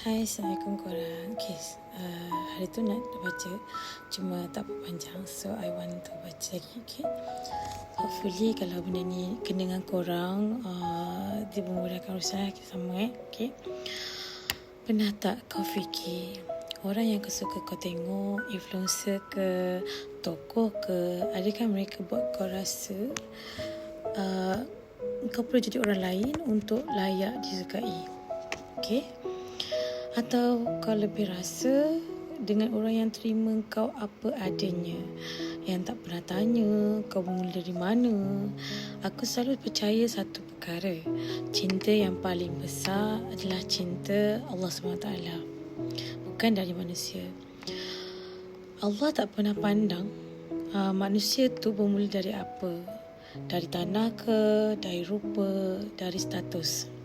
Hai, Assalamualaikum korang. Okay, hari tu nak baca, cuma tak panjang. So, I want to baca lagi, okay. Hopefully, kalau benda ni kena dengan korang, dia memudahkan urusan kita sama, okay. Pernah tak kau fikir, orang yang kau suka kau tengok, influencer ke, tokoh ke, adakah mereka buat kau rasa kau perlu jadi orang lain untuk layak disukai, okay? Atau kau lebih rasa dengan orang yang terima kau apa adanya, yang tak pernah tanya kau bermula dari mana. Aku selalu percaya satu perkara, cinta yang paling besar adalah cinta Allah SWT, bukan dari manusia. Allah tak pernah pandang manusia tu bermula dari apa, dari tanah ke, dari rupa, dari status.